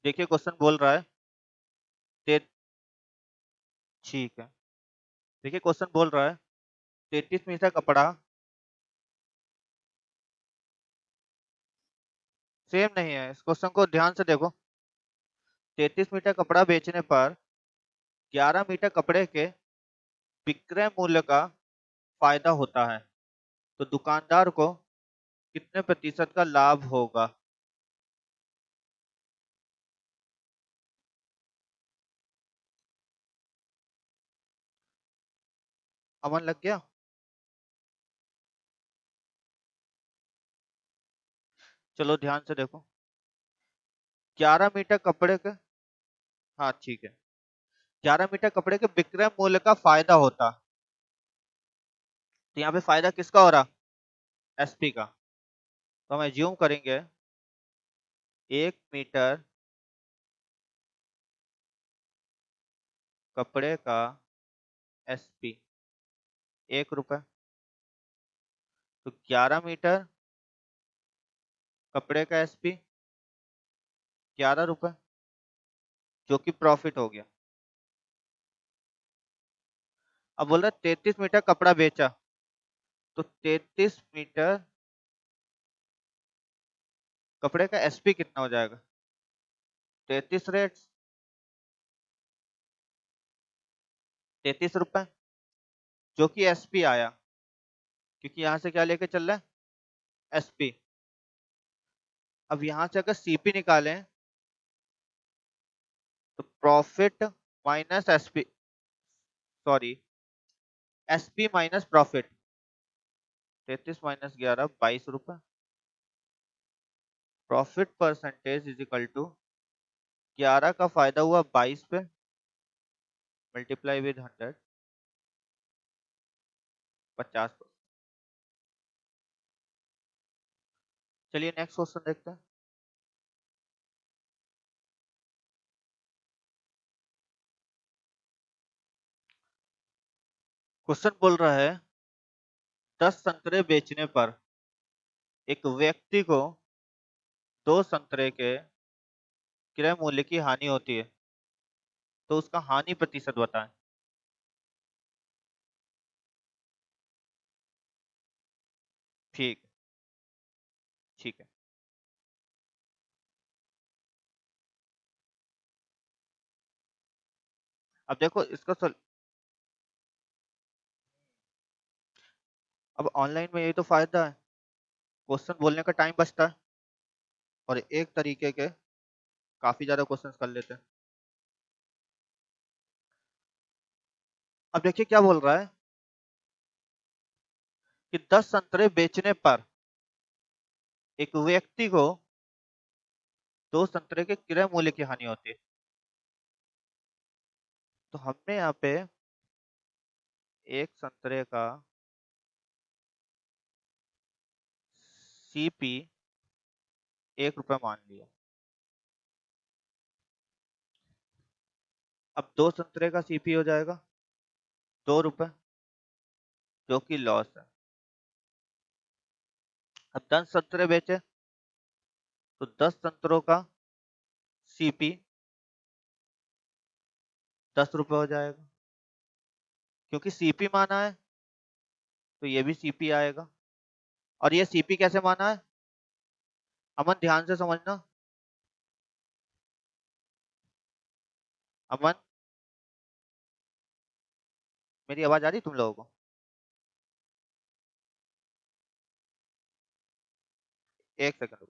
देखिए क्वेश्चन बोल रहा है ते ठीक है। देखिए क्वेश्चन बोल रहा है 33 मीटर कपड़ा सेम नहीं है। इस क्वेश्चन को ध्यान से देखो। 33 मीटर कपड़ा बेचने पर 11 मीटर कपड़े के विक्रय मूल्य का फायदा होता है, तो दुकानदार को कितने प्रतिशत का लाभ होगा? अमन लग गया? चलो ध्यान से देखो। 11 मीटर कपड़े के, हाँ ठीक है, 11 मीटर कपड़े के विक्रय मूल्य का फायदा होता, तो यहाँ पे फायदा किसका हो रहा? एसपी का। तो हम एज्यूम करेंगे 1 मीटर कपड़े का एसपी 1 रुपए, तो 11 मीटर कपड़े का एसपी 11 रुपए, जो कि प्रॉफिट हो गया। अब बोल रहा है 33 मीटर कपड़ा बेचा, तो 33 मीटर कपड़े का एसपी कितना हो जाएगा? 33 रेट, 33 रुपए, जो कि एसपी आया, क्योंकि यहाँ से क्या लेके चल रहा है? एसपी। अब यहाँ से अगर सीपी निकालें, तो profit minus SP, sorry, SP minus profit, 33 - 11 22 रुपए। Profit percentage is equal to 11 का फायदा हुआ 22 पे, मल्टीप्लाई विद 100, 50। चलिए नेक्स्ट क्वेश्चन देखते हैं। क्वेश्चन बोल रहा है 10 संतरे बेचने पर एक व्यक्ति को 2 संतरे के क्रय मूल्य की हानि होती है, तो उसका हानि प्रतिशत बताएं। ठीक, ठीक है। अब देखो इसका अब ऑनलाइन में यही तो फायदा है, क्वेश्चन बोलने का टाइम बचता है और एक तरीके के काफी ज्यादा क्वेश्चंस कर लेते हैं। अब देखिए क्या बोल रहा है कि 10 संतरे बेचने पर एक व्यक्ति को 2 संतरे के क्रय मूल्य की हानि होती है, तो हमने यहाँ पे एक संतरे का सीपी 1 रुपए मान लिया। अब 2 संतरे का सीपी हो जाएगा 2 रुपए, जो कि लॉस है। अब 10 संतरे बेचे, तो 10 संतरों का सीपी 10 रुपए हो जाएगा, क्योंकि सीपी माना है तो ये भी सीपी आएगा। और ये सीपी कैसे माना है? अमन ध्यान से समझना। अमन, मेरी आवाज आ रही तुम लोगों को? 1 सेकंड।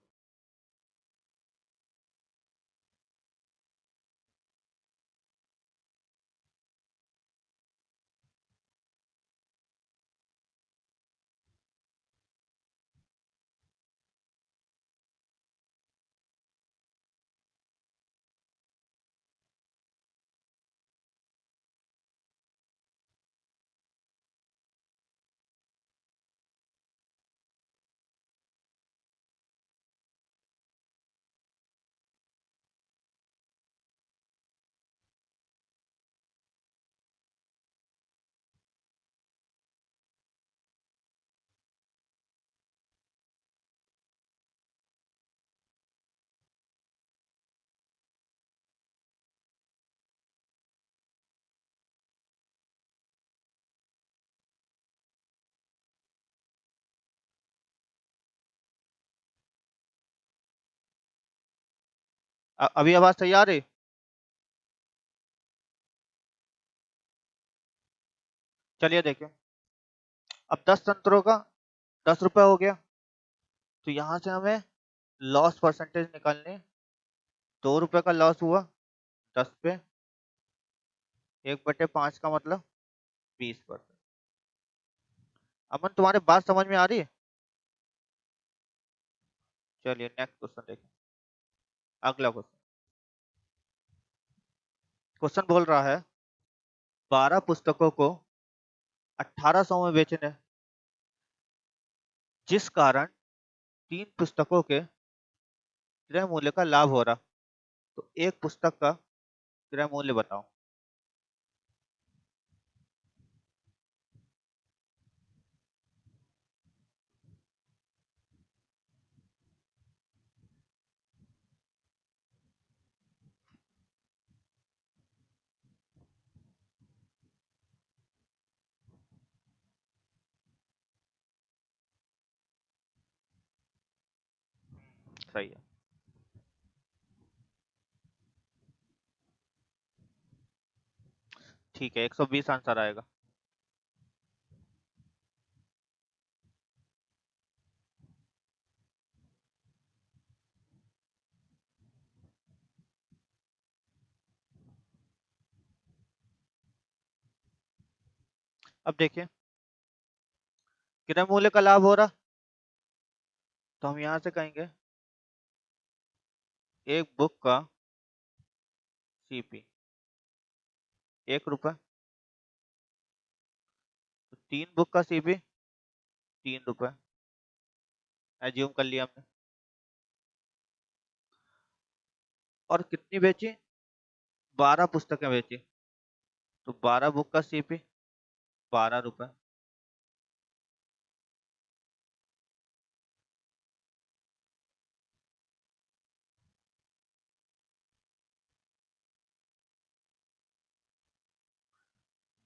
अभी आवाज सही आ रही? चलिए देखिए, अब 10 संतरों का 10 रुपए हो गया, तो यहाँ से हमें लॉस परसेंटेज निकालने। 2 रुपए का लॉस हुआ 10 पे, 1/5 का मतलब 20%। अमन, तुम्हारे बात समझ में आ रही है? चलिए नेक्स्ट क्वेश्चन देखिए। अगला क्वेश्चन, क्वेश्चन बोल रहा है 12 पुस्तकों को 1800 में बेचने, जिस कारण 3 पुस्तकों के क्रय मूल्य का लाभ हो रहा, तो एक पुस्तक का क्रय मूल्य बताओ। सही है। ठीक है, 120 आंसर आएगा। अब देखिए, क्रय मूल्य का लाभ हो रहा, तो हम यहाँ से कहेंगे एक बुक का सीपी 1 रुपए, तो 3 बुक का सीपी 3 रुपए, एज्यूम कर लिया हमने। और कितनी बेची? 12 पुस्तकें बेची, तो 12 बुक का सीपी 12 रुपए।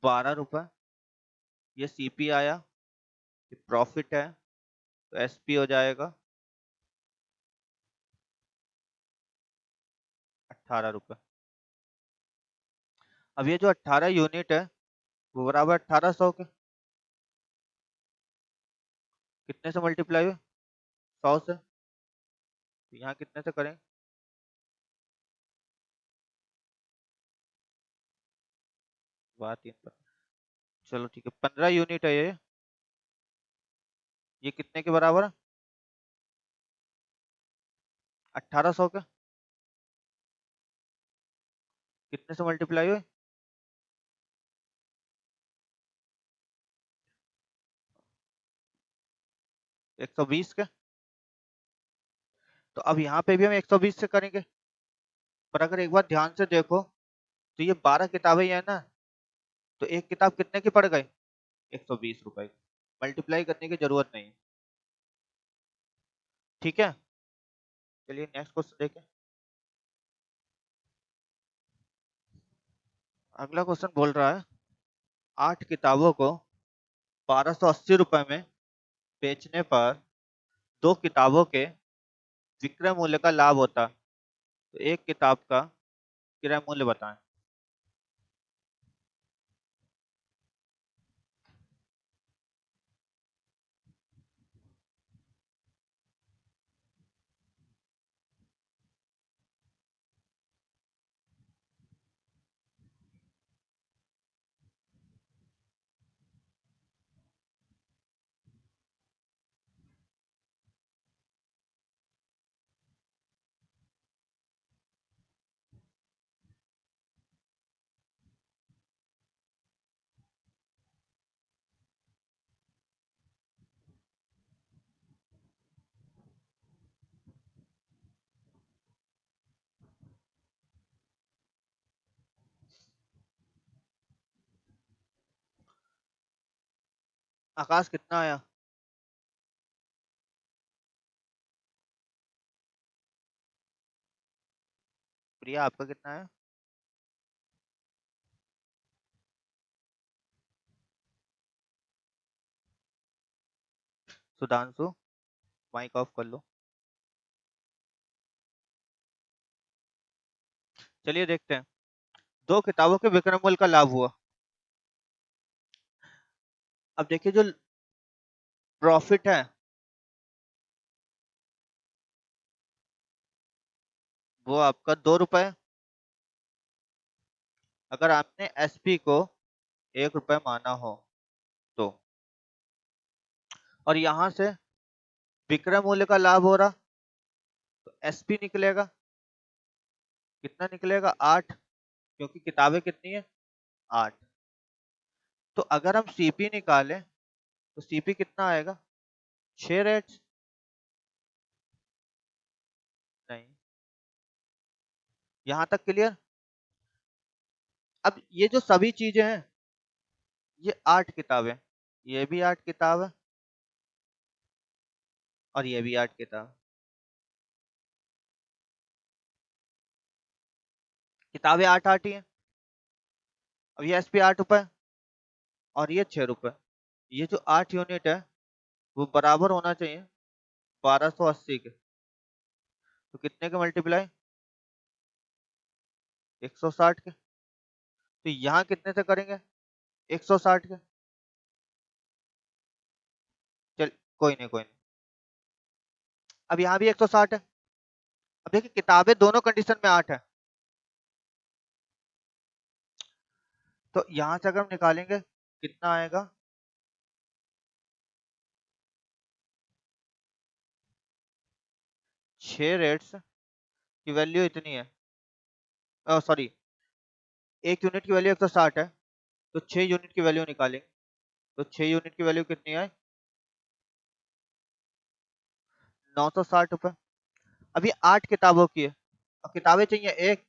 12 रुपए, ये सीपी आया, ये प्रॉफिट है, तो एसपी हो जाएगा 18 रुपए। अब ये जो 18 यूनिट है, वो बराबर 1800 के कितने से मल्टीप्लाई हुए? 100 से। तो यहाँ कितने से करें? बात 3 पर। चलो ठीक है, 15 यूनिट है ये कितने के बराबर है? 1800 के कितने से मल्टीप्लाई हुए? 120 के। तो अब यहाँ पे भी हम 120 से करेंगे, पर अगर एक बार ध्यान से देखो, तो ये 12 किताबें ही है ना, तो एक किताब कितने की पड़ गई? 120 रुपए की। मल्टीप्लाई करने की जरूरत नहीं। ठीक है, चलिए नेक्स्ट क्वेश्चन देखें। अगला क्वेश्चन बोल रहा है 8 किताबों को 1280 रुपए में बेचने पर 2 किताबों के विक्रय मूल्य का लाभ होता, तो एक किताब का क्रय मूल्य बताएं। आकाश कितना आया? प्रिया आपका कितना है? सुधांशु, माइक ऑफ कर लो। चलिए देखते हैं। 2 किताबों के विक्रय मूल्य का लाभ हुआ। अब देखिए जो प्रॉफिट है वो आपका 2 रुपए। अगर आपने एसपी को 1 रुपए माना हो तो, और यहां से विक्रय मूल्य का लाभ हो रहा, तो एसपी निकलेगा। कितना निकलेगा? 8, क्योंकि किताबें कितनी है? 8। तो अगर हम सीपी निकालें तो सीपी कितना आएगा? 6 रेट्स। नहीं, यहां तक क्लियर? अब ये जो सभी चीजें हैं, ये 8 किताबें, ये भी 8 किताब है और ये भी 8 किताब। किताबें 8 8 ही हैं। अब ये एसपी 8 रुपए और ये 6 रुपए। ये जो 8 यूनिट है वो बराबर होना चाहिए 1280 के। तो कितने के मल्टीप्लाई? 160 के। तो यहाँ कितने से करेंगे? 160 के। चल, कोई नहीं कोई नहीं। अब यहाँ भी 160 है। अब देखिए किताबें दोनों कंडीशन में 8 है, तो यहाँ से अगर हम निकालेंगे कितना आएगा? 6 रेट्स की वैल्यू इतनी है, सॉरी, 1 यूनिट की वैल्यू 160 है, तो 6 यूनिट की वैल्यू निकालेंगे तो 6 यूनिट की वैल्यू कितनी है? 960 रुपए। अब ये 8 किताबों की है, अब किताबें चाहिए 1,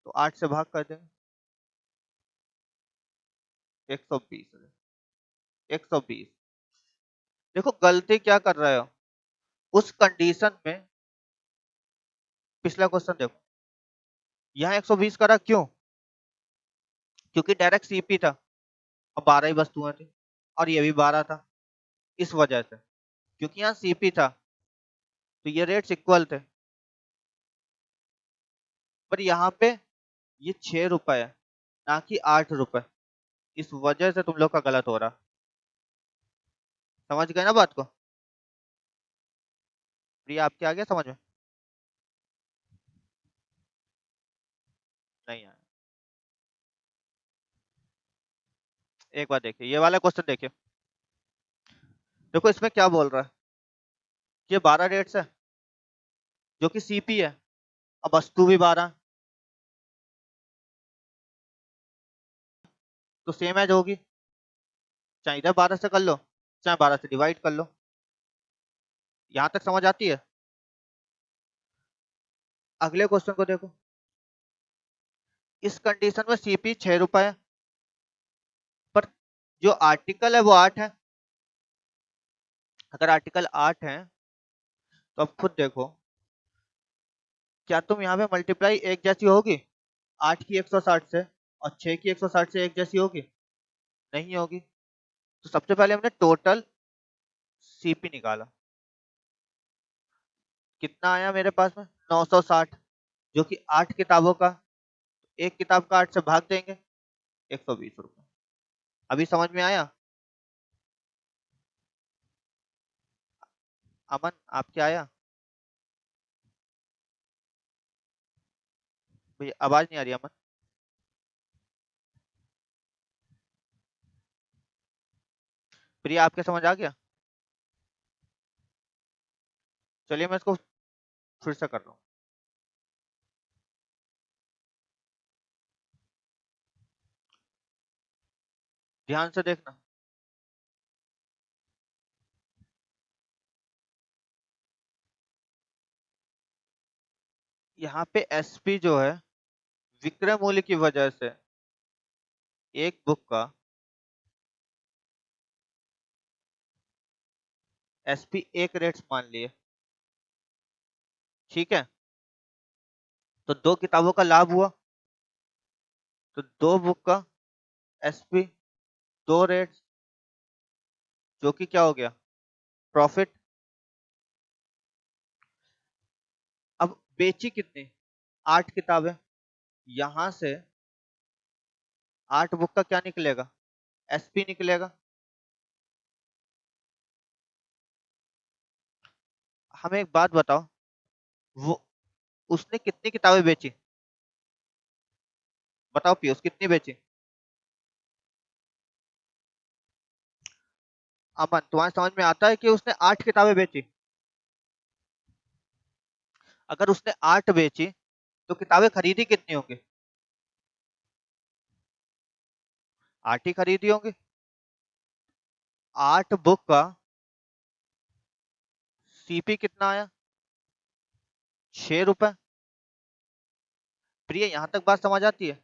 तो 8 से भाग कर देंगे। 120, 120। देखो गलती क्या कर रहे हो उस कंडीशन में। पिछला क्वेश्चन देखो, यहाँ 120 करा, क्यों? क्योंकि डायरेक्ट सीपी था और 12 ही वस्तुएं थी और ये भी 12 था, इस वजह से। क्योंकि यहाँ सीपी था तो ये रेट्स इक्वल थे, पर यहाँ पे ये 6 रुपए है ना कि 8 रुपए। इस वजह से तुम लोग का गलत हो रहा। समझ गए ना बात को? प्रिया आपके आ गया समझ में? नहीं आया? एक बार देखिए ये वाला क्वेश्चन देखिए। देखो इसमें क्या बोल रहा है, ये 12 रेट्स है जो कि सीपी है, अब वस्तु भी 12, तो सेम एज होगी। चाहे इधर 12 से कर लो चाहे 12 से डिवाइड कर लो। यहां तक समझ आती है? अगले क्वेश्चन को देखो। इस कंडीशन में सीपी 6 रुपए है, पर जो आर्टिकल है वो 8 है। अगर आर्टिकल 8 है तो अब खुद देखो, क्या तुम यहाँ पे मल्टीप्लाई एक जैसी होगी 8 की 160 से और 6 की 160 से एक जैसी होगी? नहीं होगी। तो सबसे पहले हमने टोटल सीपी निकाला, कितना आया मेरे पास में? 960, जो कि 8 किताबों का, एक किताब का 8 से भाग देंगे, 120 रुपए। अभी समझ में आया? अमन आपके आया? भैया आवाज नहीं आ रही अमन। प्रिया आपके समझ आ गया? चलिए मैं इसको फिर से कर रहा हूँ। ध्यान से देखना। यहाँ पे एसपी जो है विक्रय मूल्य की वजह से एक बुक का एसपी 1 रेट्स मान लिए, ठीक है? तो 2 किताबों का लाभ हुआ, तो 2 बुक का एसपी 2 रेट्स, जो कि क्या हो गया? प्रॉफिट। अब बेची कितनी? 8 किताबें, यहां से 8 बुक का क्या निकलेगा? एसपी निकलेगा। हमें एक बात बताओ, वो उसने कितनी किताबें बेची? बताओ पीयूष, कितनी बेची? अमन, तुम्हारे समझ में आता है कि उसने 8 किताबें बेची? अगर उसने 8 बेची तो किताबें खरीदी कितनी होंगी? 8 ही खरीदी होंगी। 8 बुक का सीपी कितना आया? 6 रुपए। प्रिय, यहां तक बात समझ आती है?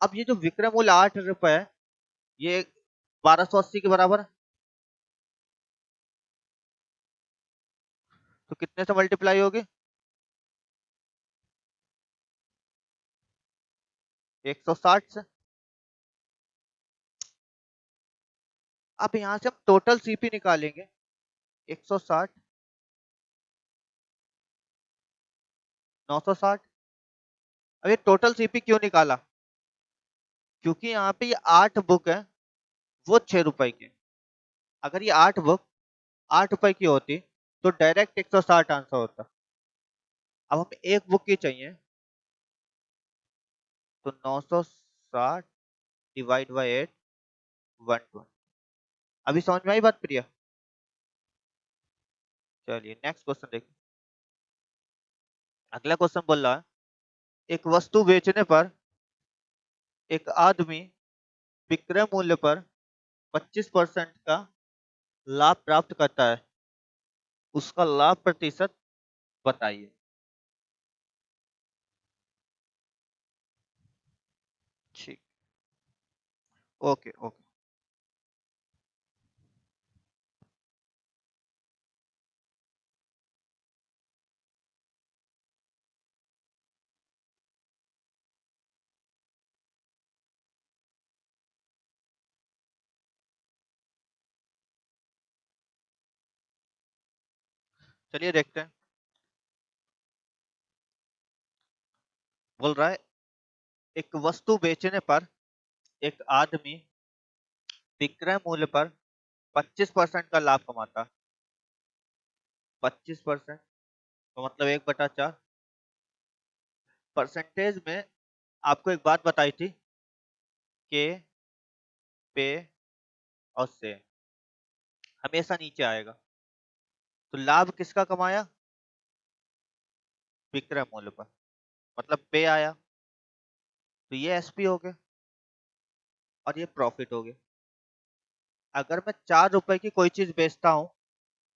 अब ये जो विक्रय मूल्य 8 रुपए है, ये 1280 के बराबर है। तो कितने से मल्टीप्लाई होगी? 160 से। अब यहां से हम टोटल सीपी निकालेंगे। 160, 960। अब ये टोटल सीपी क्यों निकाला? क्योंकि यहाँ पे ये 8 बुक है, वो 6 रुपए की। अगर ये 8 बुक 8 रुपए की होती तो डायरेक्ट 160 आंसर होता। अब हमें एक बुक की चाहिए, तो 960 डिवाइड बाई 8, 120। अभी समझ में आई बात प्रिया? चलिए नेक्स्ट क्वेश्चन देखिए। अगला क्वेश्चन बोल रहा है, एक वस्तु बेचने पर एक आदमी विक्रय मूल्य पर 25% का लाभ प्राप्त करता है, उसका लाभ प्रतिशत बताइए। ठीक। Okay okay. चलिए देखते हैं। बोल रहा है, एक वस्तु बेचने पर एक आदमी विक्रय मूल्य पर 25% का लाभ कमाता। 25% तो मतलब 1/4। परसेंटेज में आपको एक बात बताई थी, के, पे और से हमेशा नीचे आएगा। तो लाभ किसका कमाया? विक्रय मूल्य पर, मतलब पे आया। तो ये एसपी हो गया और ये प्रॉफिट हो गया। अगर मैं 4 रुपए की कोई चीज बेचता हूँ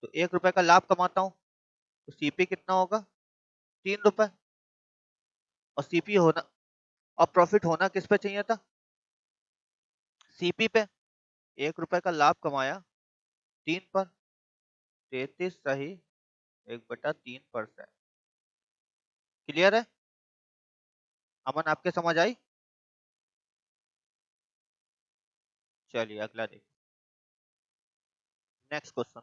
तो 1 रुपए का लाभ कमाता हूँ, तो सीपी कितना होगा? 3 रुपए। और सीपी होना और प्रॉफिट होना किस पे चाहिए था? सीपी पे। 1 रुपए का लाभ कमाया 3 पर। 33 सही, 1/3%। क्लियर है? अमन, आपके समझ आई? चलिए अगला देखिए। Next question.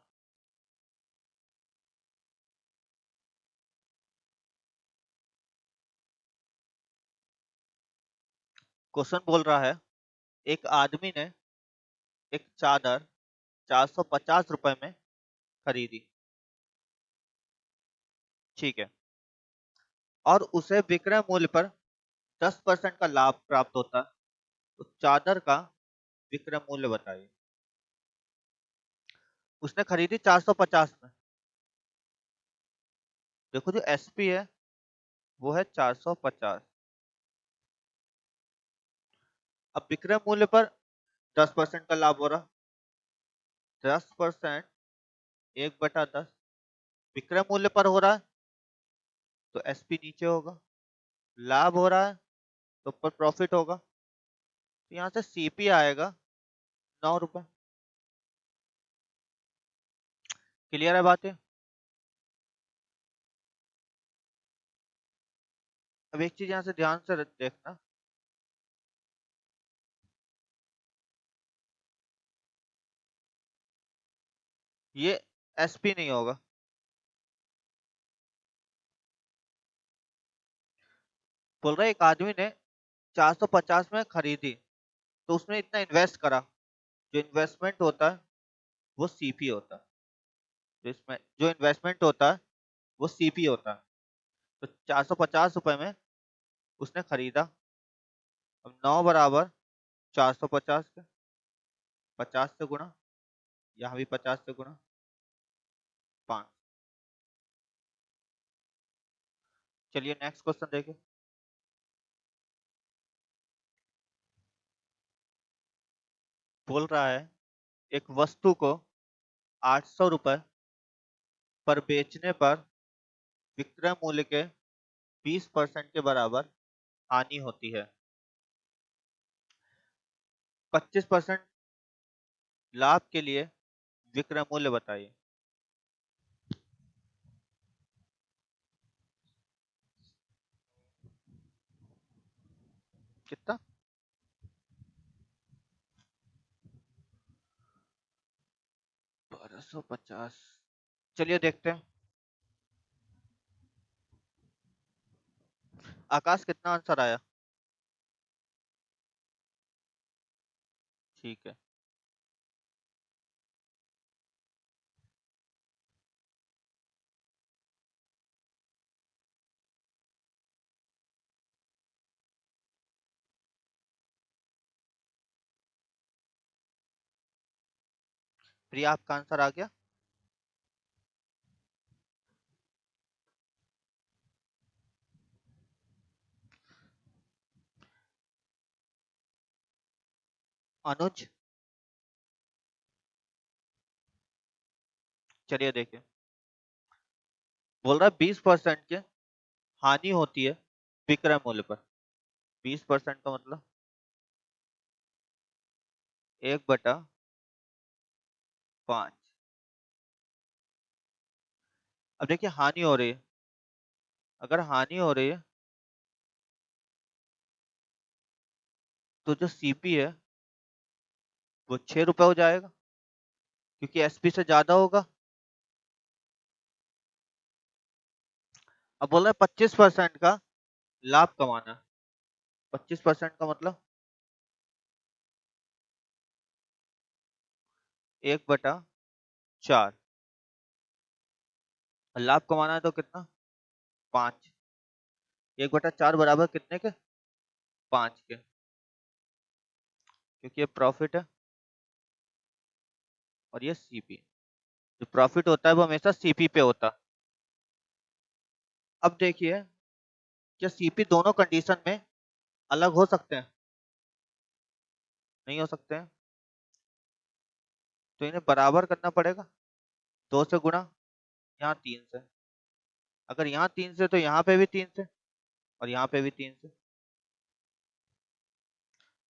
क्वेश्चन बोल रहा है, एक आदमी ने एक चादर 450 रुपए में खरीदी। ठीक है। और उसे विक्रय मूल्य पर 10% का लाभ प्राप्त होता है, तो चादर का विक्रय मूल्य बताइए। उसने खरीदी 450 में। देखो जो एसपी है वो है 450। अब विक्रय मूल्य पर 10% का लाभ हो रहा। 10%, 1/10 विक्रय मूल्य पर हो रहा है, तो एसपी नीचे होगा। लाभ हो रहा है तो ऊपर प्रॉफिट होगा। तो यहाँ से सीपी आएगा 9 रुपए। क्लियर है बातें? अब एक चीज यहाँ से ध्यान से देखना, ये एसपी नहीं होगा। बोल रहा है एक आदमी ने 450 में खरीदी, तो उसने इतना इन्वेस्ट करा। जो इन्वेस्टमेंट होता है वो सीपी होता है। जो इन्वेस्टमेंट होता है वो सीपी होता है। तो 450 रुपए में उसने खरीदा। अब 9 बराबर 450 के 50 से गुणा, यहाँ भी 50 से गुणा 5। चलिए नेक्स्ट क्वेश्चन देखिए। बोल रहा है एक वस्तु को 800 रुपए पर बेचने पर विक्रय मूल्य के 20% के बराबर हानि होती है। 25% लाभ के लिए विक्रय मूल्य बताइए। कितना? 1250। चलिए देखते हैं। आकाश कितना आंसर आया? ठीक है। प्रिया आपका आंसर आ गया। अनुज, चलिए देखिए। बोल रहा है 20% की हानि होती है विक्रय मूल्य पर। 20% का मतलब 1/5। अब देखिए हानि हो रही है। अगर हानि हो रही है तो जो सीपी है वो 6 रुपए हो जाएगा, क्योंकि एसपी से ज्यादा होगा। अब बोल रहा है 25% का लाभ कमाना है। 25% का मतलब 1/4। लाभ कमाना है तो कितना? 5। 1/4 बराबर कितने के? 5 के, क्योंकि ये प्रॉफिट है और ये सीपी। जो प्रॉफिट होता है वो हमेशा सीपी पे होता है। अब देखिए, क्या सीपी दोनों कंडीशन में अलग हो सकते हैं? नहीं हो सकते हैं। तो इन्हें बराबर करना पड़ेगा। 2 से गुणा, यहाँ 3 से। अगर यहाँ 3 से तो यहाँ पे भी 3 से, और यहाँ पे भी 3 से।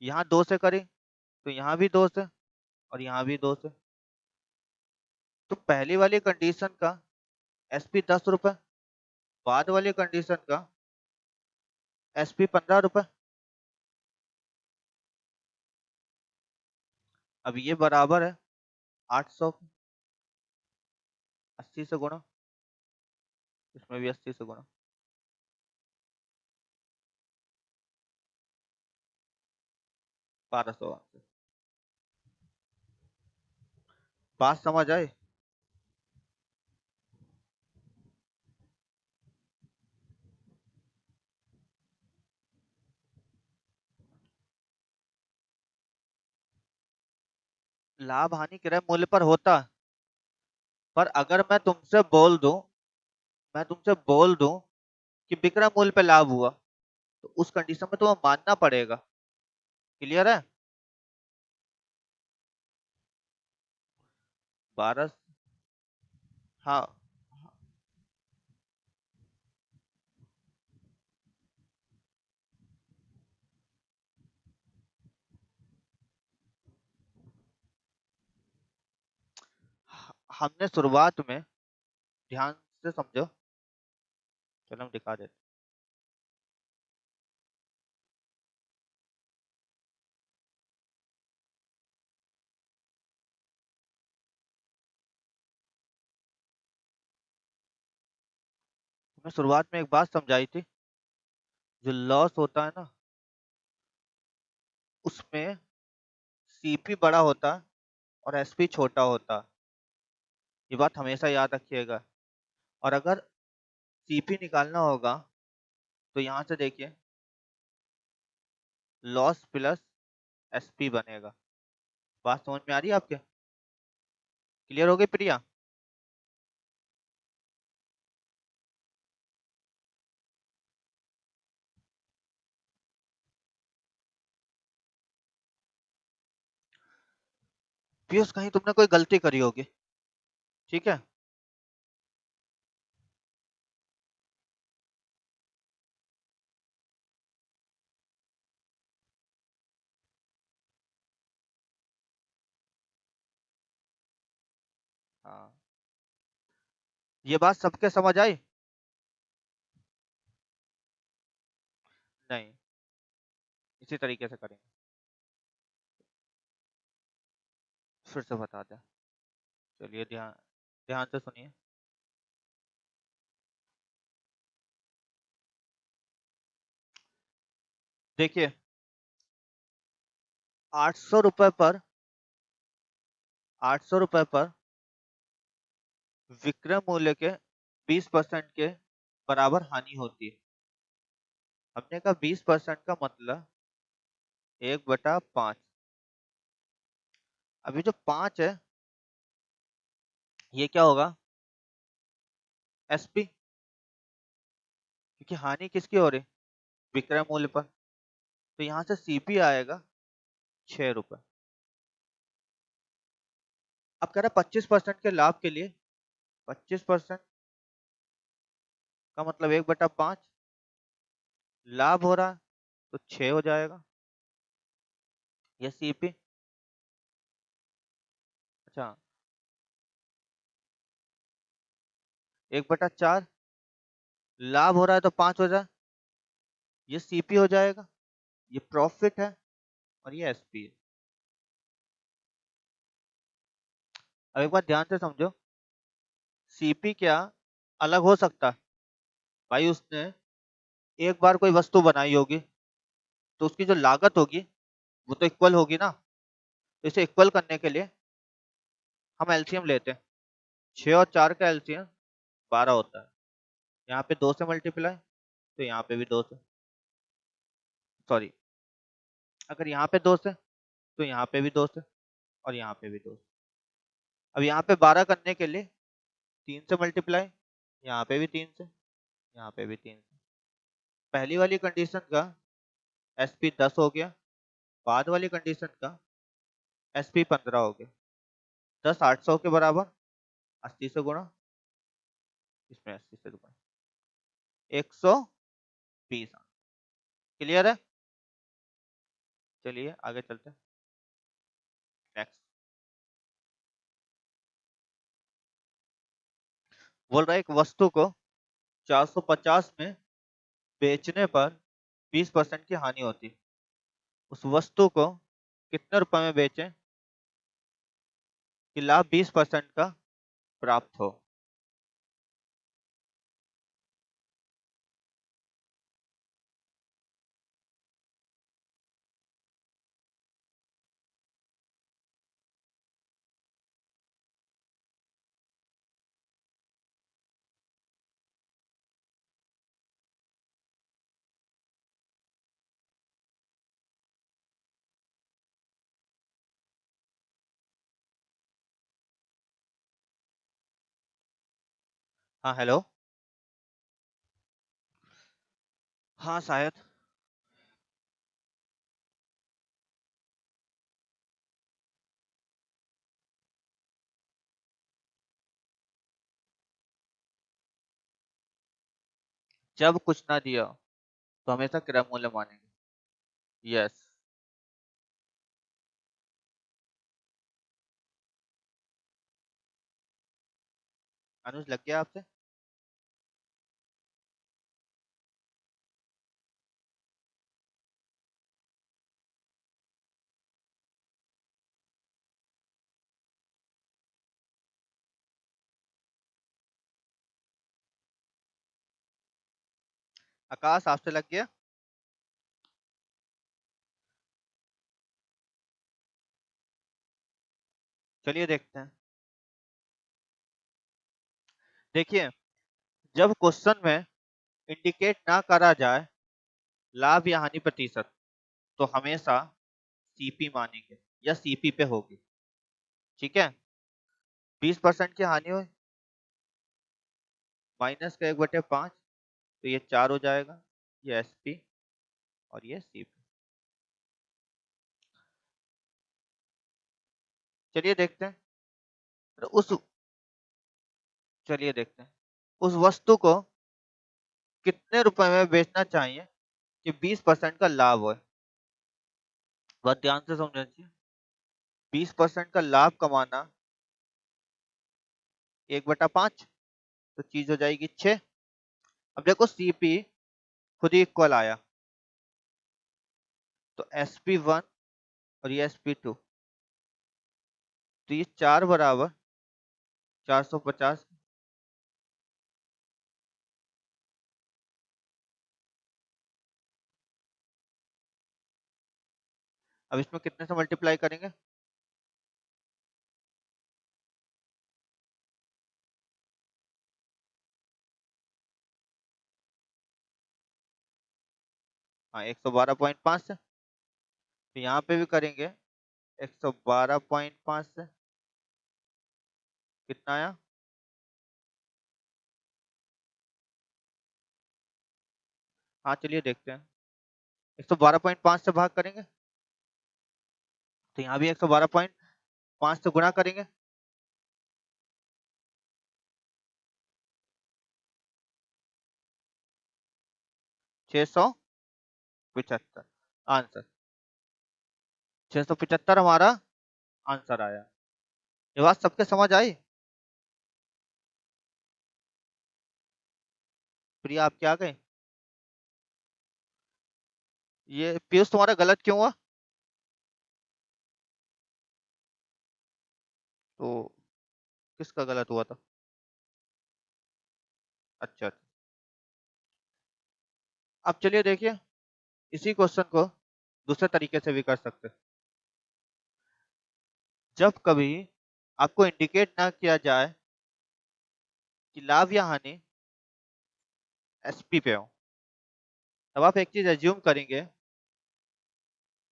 यहाँ 2 से करें तो यहाँ भी 2 से, और यहाँ भी 2 से। तो पहली वाली कंडीशन का एसपी 10 रुपए, बाद वाली कंडीशन का एसपी 15 रुपए। अब ये बराबर है 800। 80 से गुणा, इसमें भी 80 से गुणा। 1200। बात समझ आए? लाभ हानि क्रय मूल्य पर होता है, पर अगर मैं तुमसे बोल दूं कि विक्रय मूल्य पे लाभ हुआ, तो उस कंडीशन में तुम्हें मानना पड़ेगा। क्लियर है? 12। हाँ, हमने शुरुआत में, ध्यान से समझो, चलो हम दिखा देते। हमने शुरुआत में एक बात समझाई थी। जो लॉस होता है ना, उसमें सीपी बड़ा होता है और एसपी छोटा होता है। ये बात हमेशा याद रखिएगा। और अगर सीपी निकालना होगा तो यहाँ से देखिए, लॉस प्लस एसपी बनेगा। बात समझ में आ रही है आपके? क्लियर हो गई प्रिया? पीयूष, कहीं तुमने कोई गलती करी होगी, ठीक है? हाँ, ये बात सबके समझ आई? नहीं, इसी तरीके से करेंगे। फिर से बता दें। चलिए, ध्यान ध्यान से सुनिए। देखिए, 800 रुपए पर 800 रुपए पर विक्रय मूल्य के 20% के बराबर हानि होती है। हमने कहा 20% का मतलब 1/5। अभी जो 5 है, ये क्या होगा? एसपी। क्योंकि हानि किसकी हो रही? विक्रय मूल्य पर। तो यहाँ से सीपी आएगा 6 रुपए। अब कह रहा है 25% के लाभ के लिए, 25% का मतलब 1/5 लाभ हो रहा है, तो 6 हो जाएगा। ये सीपी। अच्छा, 1/4 लाभ हो रहा है तो 5 हो जाए, ये सीपी हो जाएगा। ये प्रॉफिट है और ये एसपी है। अब एक बात ध्यान से समझो, सीपी क्या अलग हो सकता है? भाई, उसने एक बार कोई वस्तु बनाई होगी, तो उसकी जो लागत होगी वो तो इक्वल होगी ना। तो इसे इक्वल करने के लिए हम एलसीएम लेते हैं। 6 और 4 का एलसीएम 12 होता है। यहाँ पे 2 से मल्टीप्लाई, तो यहाँ पे भी 2 से। सॉरी, अगर यहाँ पे 2 से, तो यहाँ पे भी 2 से, और यहाँ पे भी 2 से। अब यहाँ पे 12 करने के लिए 3 से मल्टीप्लाई, यहाँ पे भी 3 से, यहाँ पे भी 3 से। पहली वाली कंडीशन का एसपी 10 हो गया, बाद वाली कंडीशन का एसपी 15 हो गया। 10 800 के बराबर, 80 से गुणा, इसमें 80 से गुणा, 120। क्लियर है? चलिए आगे चलते हैं। नेक्स्ट बोल रहा है, एक वस्तु को 450 में बेचने पर 20% की हानि होती है। उस वस्तु को कितने रुपए में बेचें कि लाभ 20% का प्राप्त हो? हाँ, हेलो। हाँ, शायद। जब कुछ ना दिया तो हमेशा क्रय मूल्य मानेंगे। यस। अनुज, लग गया आपसे? आकाश, आपसे लग गया? चलिए देखते हैं। देखिए, जब क्वेश्चन में इंडिकेट ना करा जाए लाभ या हानि प्रतिशत, तो हमेशा सीपी मानेंगे या सीपी पे होगी। ठीक है, 20% की हानि हुई, माइनस का 1/5, तो ये 4 हो जाएगा, ये एसपी और ये सीपी। चलिए देखते हैं। तो चलिए देखते हैं उस वस्तु को कितने रुपए में बेचना चाहिए कि 20% का लाभ हो। बहुत ध्यान से समझिए, 20% का लाभ कमाना 1/5, तो चीज हो जाएगी 6। अब देखो सीपी खुद ही इक्वल आया, तो SP1 और ये SP2, तो ये 4 बराबर 450। अब इसमें कितने से मल्टीप्लाई करेंगे? हाँ, 112.5 से। तो यहाँ पे भी करेंगे 112.5 से। कितना आया? हाँ, चलिए देखते हैं। 112.5 से भाग करेंगे, तो यहाँ भी 112.5 से गुणा करेंगे। 675 आंसर। 675 हमारा आंसर आया। ये बात सबके समझ आई? प्रिया, आप क्या गए? ये पीयूष तुम्हारा गलत क्यों हुआ? तो किसका गलत हुआ था? अच्छा, अब चलिए देखिए, इसी क्वेश्चन को दूसरे तरीके से भी कर सकते हैं। जब कभी आपको इंडिकेट ना किया जाए कि लाभ या हानि एसपी पे हो, तब आप एक चीज एज्यूम करेंगे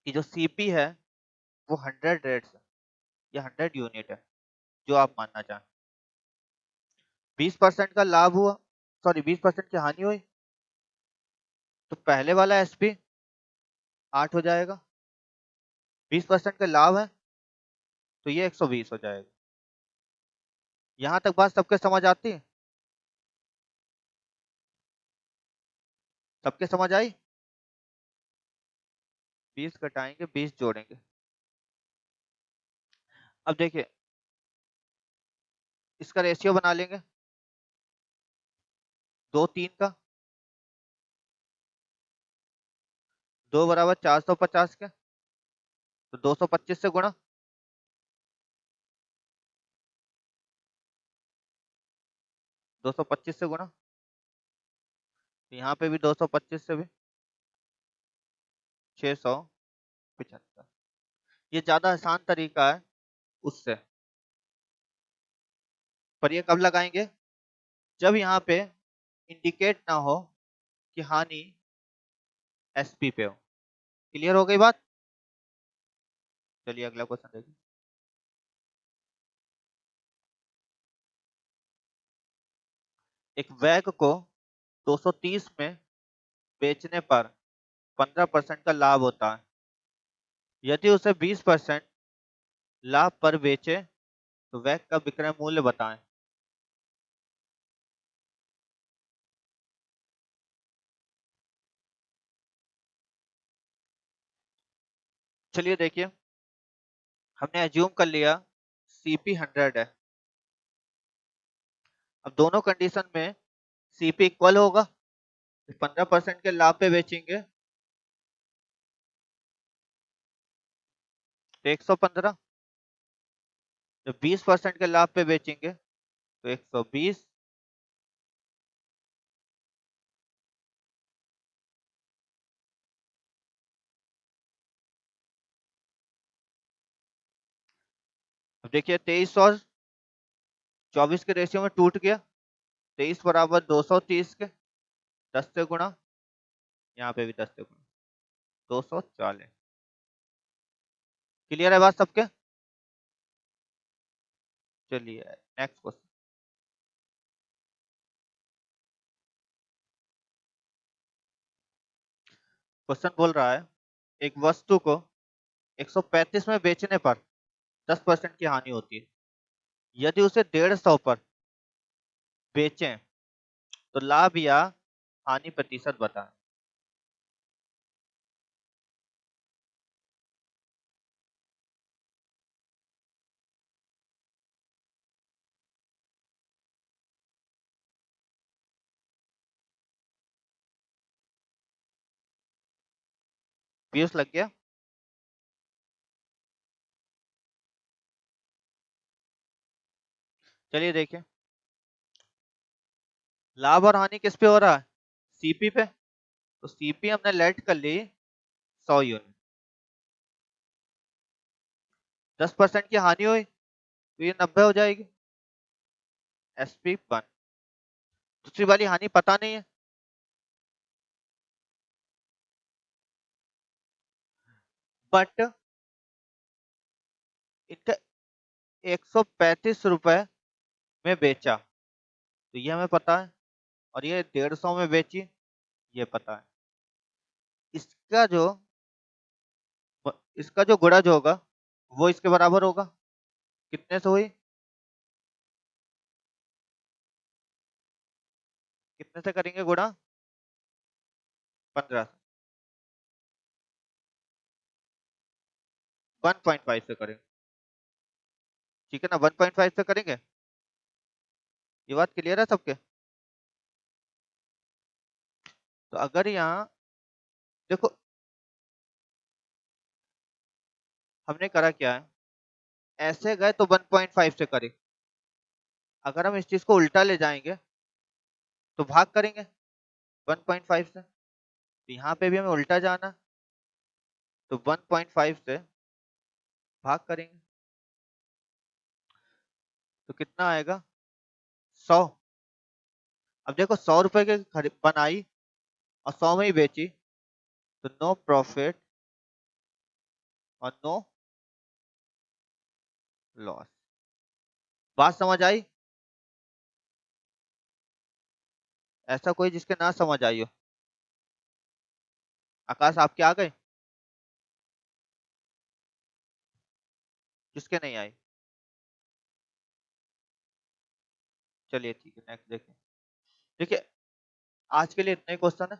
कि जो सीपी है वो 100 रेट्स है या 100 यूनिट है, जो आप मानना चाहें। 20% का लाभ हुआ, सॉरी 20% की हानि हुई, तो पहले वाला एसपी 8 हो जाएगा। 20% का लाभ है, तो ये 120 हो जाएगा। यहां तक बात सबके समझ आती है? सबके समझ आई? 20 घटाएंगे, 20 जोड़ेंगे। अब देखिए, इसका रेशियो बना लेंगे 2 3 का। 2 बराबर 450 के, तो 225 से गुणा। 225 से गुणा, तो यहाँ पे भी 225 से भी 675। ये ज्यादा आसान तरीका है उससे। पर ये कब लगाएंगे? जब यहाँ पे इंडिकेट ना हो कि हानि एसपी पे हो। क्लियर हो गई बात? चलिए अगला क्वेश्चन देखिए। एक बैग को 230 में बेचने पर 15% का लाभ होता है। यदि उसे 20% लाभ पर बेचे तो बैग का विक्रय मूल्य बताएं। चलिए देखिए, हमने एज्यूम कर लिया सीपी 100 है। अब दोनों कंडीशन में सीपी इक्वल होगा, 15% के लाभ पे बेचेंगे तो 115, जब 20% के लाभ पे बेचेंगे तो 120। अब देखिए 23 और 24 के रेशियो में टूट गया। 23 बराबर 230 के 10 से गुणा, यहाँ पे भी 10 से गुणा, 240। क्लियर है बात सबके? चलिए नेक्स्ट क्वेश्चन। क्वेश्चन बोल रहा है एक वस्तु को 135 में बेचने पर 10% की हानि होती है। यदि उसे 150 पर बेचें तो लाभ या हानि प्रतिशत बताएं। पीयूष लग गया? चलिए देखिए, लाभ और हानि किस पे हो रहा है? सीपी पे। तो सीपी हमने लेट कर ली 100 यूनिट। 10% की हानि हुई तो ये 90 हो जाएगी। एसपी 1। दूसरी वाली हानि पता नहीं है, बट इनका 135 रुपए में बेचा तो ये हमें पता है, और ये 150 में बेची ये पता है। इसका जो इसका जो गुणज होगा वो इसके बराबर होगा। कितने से हुई? कितने से करेंगे गुणा? 15 से। 1.5 से करेंगे, ठीक है ना? 1.5 से करेंगे। ये बात क्लियर है सबके? तो अगर यहाँ देखो हमने करा क्या है, ऐसे गए तो 1.5 से करें। अगर हम इस चीज को उल्टा ले जाएंगे तो भाग करेंगे 1.5 से। तो यहाँ पे भी हमें उल्टा जाना, तो 1.5 से भाग करेंगे तो कितना आएगा? 100। अब देखो 100 रुपए के बनाई और 100 में ही बेची, तो नो प्रॉफिट और नो लॉस। बात समझ आई? ऐसा कोई जिसके ना समझ आई हो? आकाश आपके आ गए? जिसके नहीं आई? चलिए ठीक है, नेक्स्ट देखिए। देखिए आज के लिए इतने क्वेश्चन है।